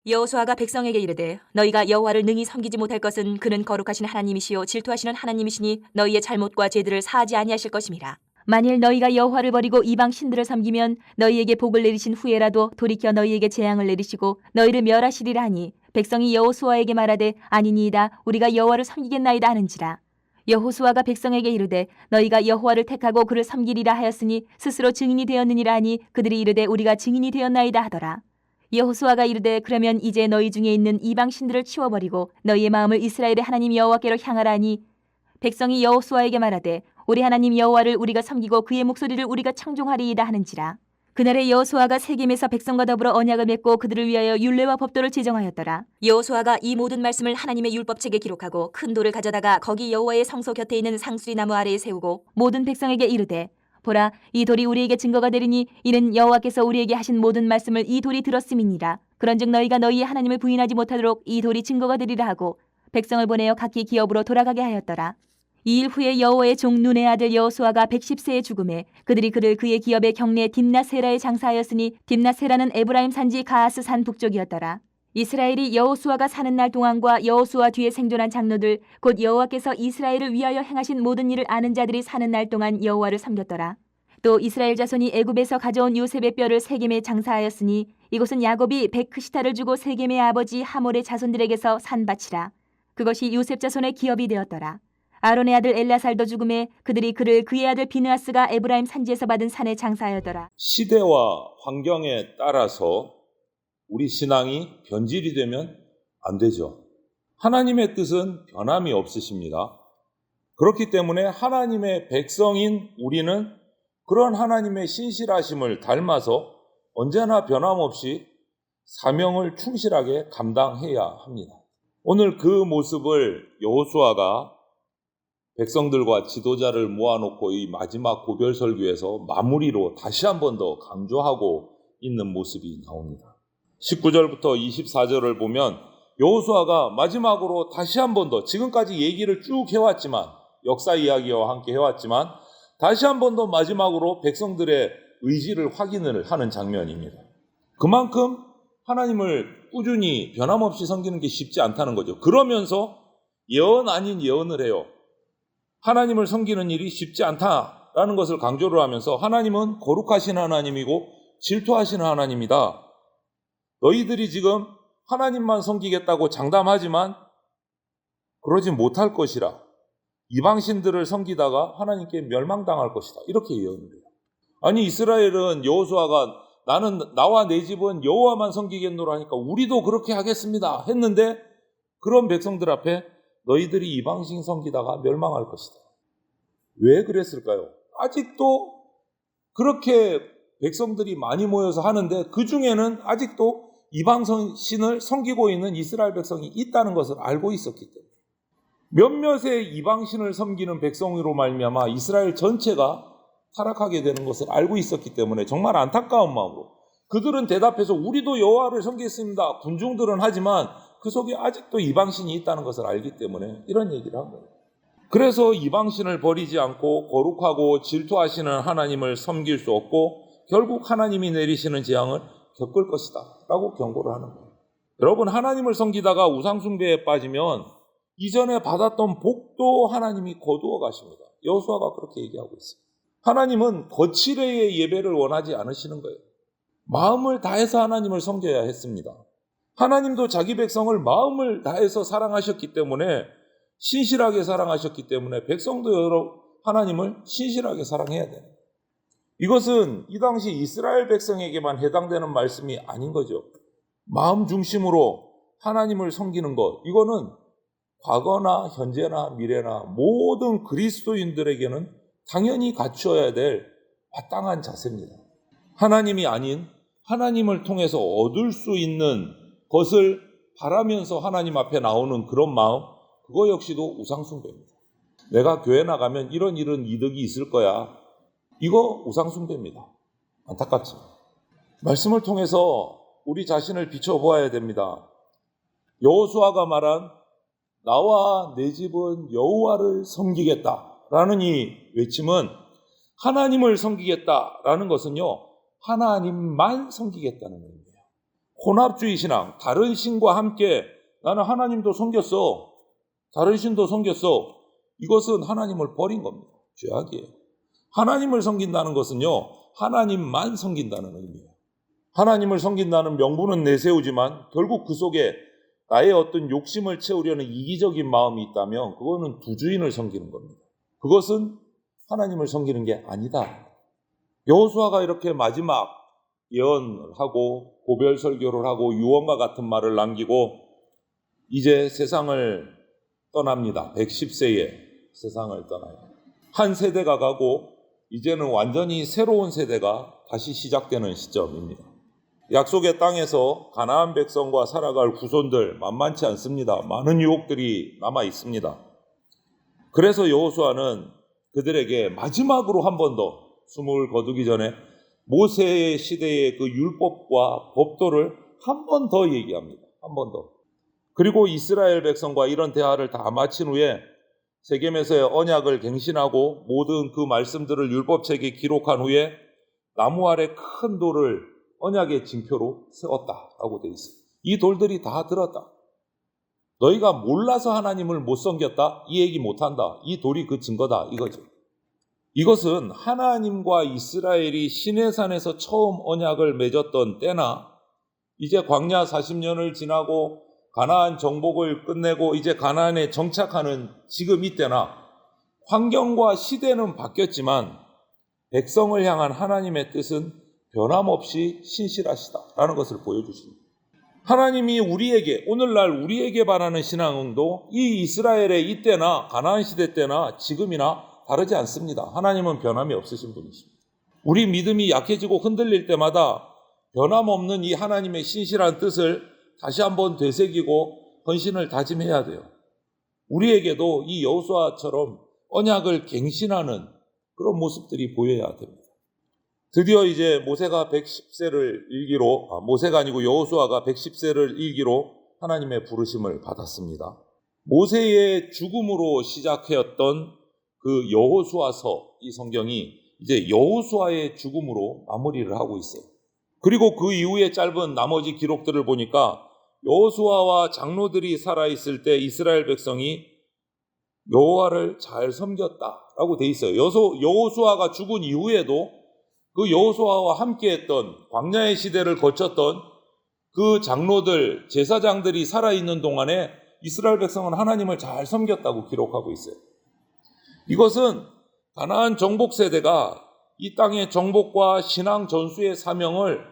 여호수아가 백성에게 이르되 너희가 여호와를 능히 섬기지 못할 것은 그는 거룩하신 하나님이시요 질투하시는 하나님이시니 너희의 잘못과 죄들을 사하지 아니하실 것임이라. 만일 너희가 여호와를 버리고 이방 신들을 섬기면 너희에게 복을 내리신 후에라도 돌이켜 너희에게 재앙을 내리시고 너희를 멸하시리라 하니 백성이 여호수아에게 말하되 아니니이다 우리가 여호와를 섬기겠나이다 하는지라. 여호수아가 백성에게 이르되 너희가 여호와를 택하고 그를 섬기리라 하였으니 스스로 증인이 되었느니라 하니 그들이 이르되 우리가 증인이 되었나이다 하더라. 여호수아가 이르되 그러면 이제 너희 중에 있는 이방 신들을 치워버리고 너희의 마음을 이스라엘의 하나님 여호와께로 향하라 하니 백성이 여호수아에게 말하되 우리 하나님 여호와를 우리가 섬기고 그의 목소리를 우리가 청종하리이다 하는지라. 그날에 여호수아가 세겜에서 백성과 더불어 언약을 맺고 그들을 위하여 율례와 법도를 제정하였더라. 여호수아가 이 모든 말씀을 하나님의 율법책에 기록하고 큰 돌을 가져다가 거기 여호와의 성소 곁에 있는 상수리 나무 아래에 세우고 모든 백성에게 이르되 보라 이 돌이 우리에게 증거가 되리니 이는 여호와께서 우리에게 하신 모든 말씀을 이 돌이 들었음이니라. 그런즉 너희가 너희의 하나님을 부인하지 못하도록 이 돌이 증거가 되리라 하고 백성을 보내어 각기 기업으로 돌아가게 하였더라. 이 일 후에 여호와의 종 눈의 아들 여호수아가 110세에 죽음에 그들이 그를 그의 기업의 경내 딥나세라에 장사하였으니 딥나세라는 에브라임 산지 가하스 산 북쪽이었더라. 이스라엘이 여호수아가 사는 날 동안과 여호수아 뒤에 생존한 장로들 곧 여호와께서 이스라엘을 위하여 행하신 모든 일을 아는 자들이 사는 날 동안 여호와를 섬겼더라. 또 이스라엘 자손이 애굽에서 가져온 요셉의 뼈를 세겜에 장사하였으니 이곳은 야곱이 백크시타를 주고 세겜의 아버지 하몰의 자손들에게서 산 밭이라. 그것이 요셉 자손의 기업이 되었더라. 아론의 아들 엘라살도 죽음에 그들이 그를 그의 아들 비느하스가 에브라임 산지에서 받은 산에 장사하였더라. 시대와 환경에 따라서 우리 신앙이 변질이 되면 안 되죠. 하나님의 뜻은 변함이 없으십니다. 그렇기 때문에 하나님의 백성인 우리는 그런 하나님의 신실하심을 닮아서 언제나 변함없이 사명을 충실하게 감당해야 합니다. 오늘 그 모습을 여호수아가 백성들과 지도자를 모아놓고 이 마지막 고별 설교에서 마무리로 다시 한 번 더 강조하고 있는 모습이 나옵니다. 19절부터 24절을 보면 여호수아가 마지막으로 다시 한 번 더 지금까지 얘기를 쭉 해왔지만 역사 이야기와 함께 해왔지만 다시 한 번 더 마지막으로 백성들의 의지를 확인을 하는 장면입니다. 그만큼 하나님을 꾸준히 변함없이 섬기는 게 쉽지 않다는 거죠. 그러면서 예언 아닌 예언을 해요. 하나님을 섬기는 일이 쉽지 않다라는 것을 강조를 하면서 하나님은 거룩하신 하나님이고 질투하시는 하나님이다. 너희들이 지금 하나님만 섬기겠다고 장담하지만 그러지 못할 것이라. 이방신들을 섬기다가 하나님께 멸망당할 것이다. 이렇게 예언을 해요. 아니 이스라엘은 여호수아가 나는 나와 내 집은 여호와만 섬기겠노라 하니까 우리도 그렇게 하겠습니다 했는데 그런 백성들 앞에 너희들이 이방신 섬기다가 멸망할 것이다. 왜 그랬을까요? 아직도 그렇게 백성들이 많이 모여서 하는데 그 중에는 아직도 이방신을 섬기고 있는 이스라엘 백성이 있다는 것을 알고 있었기 때문에 몇몇의 이방신을 섬기는 백성으로 말미암아 이스라엘 전체가 타락하게 되는 것을 알고 있었기 때문에 정말 안타까운 마음으로 그들은 대답해서 우리도 여호와를 섬기겠습니다. 군중들은 하지만 그 속에 아직도 이방신이 있다는 것을 알기 때문에 이런 얘기를 한 거예요. 그래서 이방신을 버리지 않고 거룩하고 질투하시는 하나님을 섬길 수 없고 결국 하나님이 내리시는 재앙을 겪을 것이다 라고 경고를 하는 거예요. 여러분 하나님을 섬기다가 우상숭배에 빠지면 이전에 받았던 복도 하나님이 거두어 가십니다. 여호수아가 그렇게 얘기하고 있어요. 하나님은 거칠의 예배를 원하지 않으시는 거예요. 마음을 다해서 하나님을 섬겨야 했습니다. 하나님도 자기 백성을 마음을 다해서 사랑하셨기 때문에 신실하게 사랑하셨기 때문에 백성도 하나님을 신실하게 사랑해야 돼요. 이것은 이 당시 이스라엘 백성에게만 해당되는 말씀이 아닌 거죠. 마음 중심으로 하나님을 섬기는 것, 이거는 과거나 현재나 미래나 모든 그리스도인들에게는 당연히 갖추어야 될 마땅한 자세입니다. 하나님이 아닌 하나님을 통해서 얻을 수 있는 것을 바라면서 하나님 앞에 나오는 그런 마음, 그거 역시도 우상숭배입니다. 내가 교회 나가면 이런 이득이 있을 거야. 이거 우상숭배입니다. 안타깝죠. 말씀을 통해서 우리 자신을 비춰보아야 됩니다. 여호수아가 말한 나와 내 집은 여호와를 섬기겠다라는 이 외침은 하나님을 섬기겠다라는 것은요, 하나님만 섬기겠다는 의미예요. 혼합주의 신앙, 다른 신과 함께 나는 하나님도 섬겼어, 다른 신도 섬겼어. 이것은 하나님을 버린 겁니다. 죄악이에요. 하나님을 섬긴다는 것은요, 하나님만 섬긴다는 의미예요. 하나님을 섬긴다는 명분은 내세우지만 결국 그 속에 나의 어떤 욕심을 채우려는 이기적인 마음이 있다면 그거는 두 주인을 섬기는 겁니다. 그것은 하나님을 섬기는 게 아니다. 여호수아가 이렇게 마지막 예언을 하고 고별 설교를 하고 유언과 같은 말을 남기고 이제 세상을 떠납니다. 110세에 세상을 떠나요. 한 세대가 가고 이제는 완전히 새로운 세대가 다시 시작되는 시점입니다. 약속의 땅에서 가나안 백성과 살아갈 후손들 만만치 않습니다. 많은 유혹들이 남아 있습니다. 그래서 여호수아는 그들에게 마지막으로 한 번 더 숨을 거두기 전에 모세의 시대의 그 율법과 법도를 한 번 더 얘기합니다. 한 번 더. 그리고 이스라엘 백성과 이런 대화를 다 마친 후에 세겜에서의 언약을 갱신하고 모든 그 말씀들을 율법책에 기록한 후에 나무 아래 큰 돌을 언약의 징표로 세웠다라고 돼 있어요. 이 돌들이 다 들었다. 너희가 몰라서 하나님을 못 섬겼다? 이 얘기 못한다. 이 돌이 그 증거다. 이거죠. 이것은 하나님과 이스라엘이 시내산에서 처음 언약을 맺었던 때나 이제 광야 40년을 지나고 가나안 정복을 끝내고 이제 가나안에 정착하는 지금 이때나 환경과 시대는 바뀌었지만 백성을 향한 하나님의 뜻은 변함없이 신실하시다라는 것을 보여주십니다. 하나님이 우리에게 오늘날 우리에게 바라는 신앙도 이 이스라엘의 이때나 가나안 시대 때나 지금이나 다르지 않습니다. 하나님은 변함이 없으신 분이십니다. 우리 믿음이 약해지고 흔들릴 때마다 변함없는 이 하나님의 신실한 뜻을 다시 한번 되새기고 헌신을 다짐해야 돼요. 우리에게도 이 여호수아처럼 언약을 갱신하는 그런 모습들이 보여야 됩니다. 드디어 이제 모세가 110세를 일기로, 모세가 아니고 여호수아가 110세를 일기로 하나님의 부르심을 받았습니다. 모세의 죽음으로 시작했던 그 여호수아서, 이 성경이 이제 여호수아의 죽음으로 마무리를 하고 있어요. 그리고 그 이후에 짧은 나머지 기록들을 보니까 여호수아와 장로들이 살아있을 때 이스라엘 백성이 여호와를 잘 섬겼다라고 돼 있어요. 여호수아가 죽은 이후에도 그 여호수아와 함께했던 광야의 시대를 거쳤던 그 장로들, 제사장들이 살아있는 동안에 이스라엘 백성은 하나님을 잘 섬겼다고 기록하고 있어요. 이것은 가나안 정복 세대가 이 땅의 정복과 신앙 전수의 사명을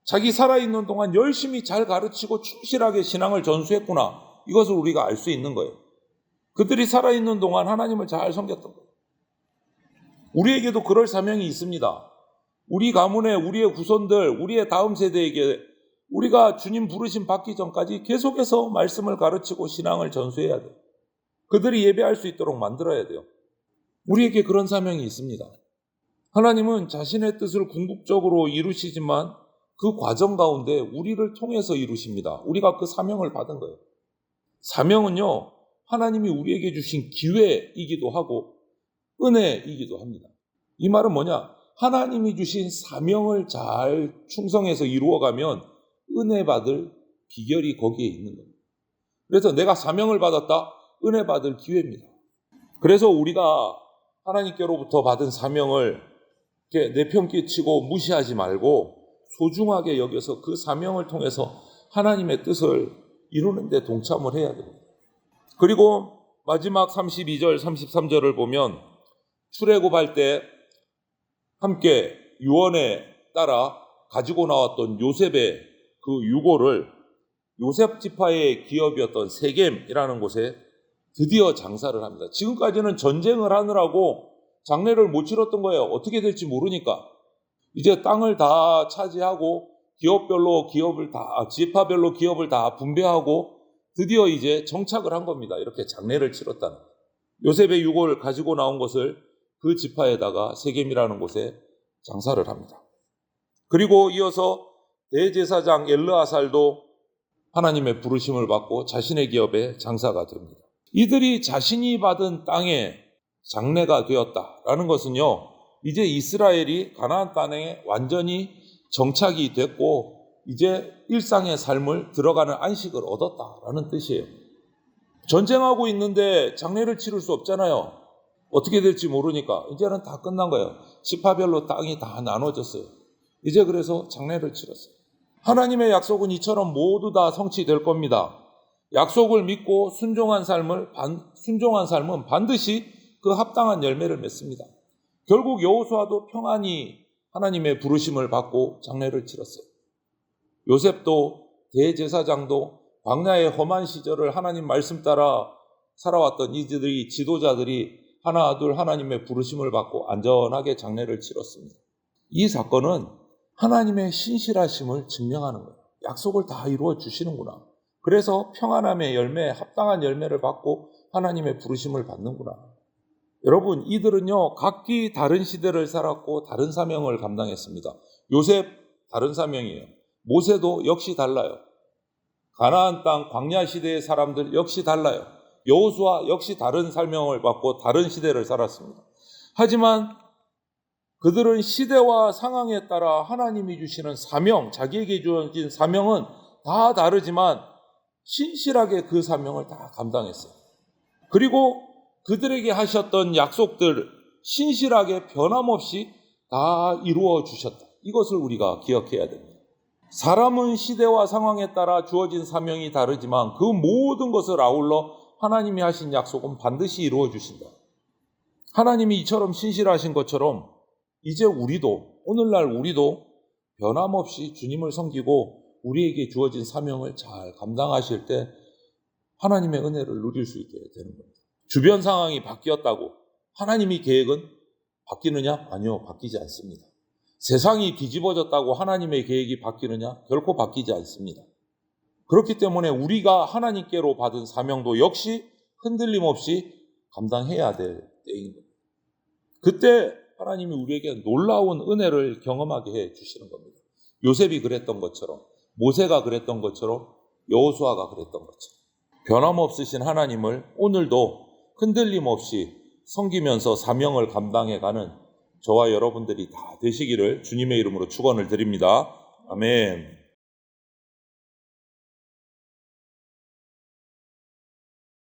자기 살아있는 동안 열심히 잘 가르치고 충실하게 신앙을 전수했구나. 이것을 우리가 알 수 있는 거예요. 그들이 살아있는 동안 하나님을 잘 섬겼던 거예요. 우리에게도 그럴 사명이 있습니다. 우리 가문에 우리의 후손들, 우리의 다음 세대에게 우리가 주님 부르심 받기 전까지 계속해서 말씀을 가르치고 신앙을 전수해야 돼요. 그들이 예배할 수 있도록 만들어야 돼요. 우리에게 그런 사명이 있습니다. 하나님은 자신의 뜻을 궁극적으로 이루시지만 그 과정 가운데 우리를 통해서 이루십니다. 우리가 그 사명을 받은 거예요. 사명은요, 하나님이 우리에게 주신 기회이기도 하고 은혜이기도 합니다. 이 말은 뭐냐? 하나님이 주신 사명을 잘 충성해서 이루어가면 은혜 받을 비결이 거기에 있는 겁니다. 그래서 내가 사명을 받았다? 은혜 받을 기회입니다. 그래서 우리가 하나님께로부터 받은 사명을 이렇게 내팽개치고 무시하지 말고 소중하게 여겨서 그 사명을 통해서 하나님의 뜻을 이루는 데 동참을 해야 됩니다. 그리고 마지막 32절, 33절을 보면 출애굽할 때 함께 유언에 따라 가지고 나왔던 요셉의 그 유고를 요셉 지파의 기업이었던 세겜이라는 곳에 드디어 장사를 합니다. 지금까지는 전쟁을 하느라고 장례를 못 치렀던 거예요. 어떻게 될지 모르니까. 이제 땅을 다 차지하고 지파별로 기업을 다 분배하고 드디어 이제 정착을 한 겁니다. 이렇게 장례를 치렀다는. 요셉의 유고를 가지고 나온 것을 그 지파에다가 세겜이라는 곳에 장사를 합니다. 그리고 이어서 대제사장 엘르아살도 하나님의 부르심을 받고 자신의 기업에 장사가 됩니다. 이들이 자신이 받은 땅에 장래가 되었다라는 것은요, 이제 이스라엘이 가나안 땅에 완전히 정착이 됐고 이제 일상의 삶을 들어가는 안식을 얻었다라는 뜻이에요. 전쟁하고 있는데 장례를 치를 수 없잖아요. 어떻게 될지 모르니까 이제는 다 끝난 거예요. 지파별로 땅이 다 나눠졌어요. 이제 그래서 장례를 치렀어요. 하나님의 약속은 이처럼 모두 다 성취될 겁니다. 약속을 믿고 순종한 삶은 반드시 그 합당한 열매를 맺습니다. 결국 여호수아도 평안히 하나님의 부르심을 받고 장례를 치렀어요. 요셉도 대제사장도 광야의 험한 시절을 하나님 말씀 따라 살아왔던 이들이 지도자들이 하나둘 하나님의 부르심을 받고 안전하게 장례를 치렀습니다. 이 사건은 하나님의 신실하심을 증명하는 거예요. 약속을 다 이루어 주시는구나. 그래서 평안함의 열매, 합당한 열매를 받고 하나님의 부르심을 받는구나. 여러분, 이들은요, 각기 다른 시대를 살았고 다른 사명을 감당했습니다. 요셉 다른 사명이에요. 모세도 역시 달라요. 가나안 땅 광야 시대의 사람들 역시 달라요. 여호수아 역시 다른 사명을 받고 다른 시대를 살았습니다. 하지만 그들은 시대와 상황에 따라 하나님이 주시는 사명, 자기에게 주어진 사명은 다 다르지만 신실하게 그 사명을 다 감당했어요. 그리고 그들에게 하셨던 약속들 신실하게 변함없이 다 이루어 주셨다. 이것을 우리가 기억해야 됩니다. 사람은 시대와 상황에 따라 주어진 사명이 다르지만 그 모든 것을 아울러 하나님이 하신 약속은 반드시 이루어 주신다. 하나님이 이처럼 신실하신 것처럼 이제 오늘날 우리도 변함없이 주님을 섬기고 우리에게 주어진 사명을 잘 감당하실 때 하나님의 은혜를 누릴 수 있게 되는 겁니다. 주변 상황이 바뀌었다고 하나님의 계획은 바뀌느냐? 아니요, 바뀌지 않습니다. 세상이 뒤집어졌다고 하나님의 계획이 바뀌느냐? 결코 바뀌지 않습니다. 그렇기 때문에 우리가 하나님께로 받은 사명도 역시 흔들림 없이 감당해야 될 때인 겁니다. 그때 하나님이 우리에게 놀라운 은혜를 경험하게 해 주시는 겁니다. 요셉이 그랬던 것처럼, 모세가 그랬던 것처럼, 여호수아가 그랬던 것처럼 변함없으신 하나님을 오늘도 흔들림 없이 섬기면서 사명을 감당해가는 저와 여러분들이 다 되시기를 주님의 이름으로 축원을 드립니다. 아멘.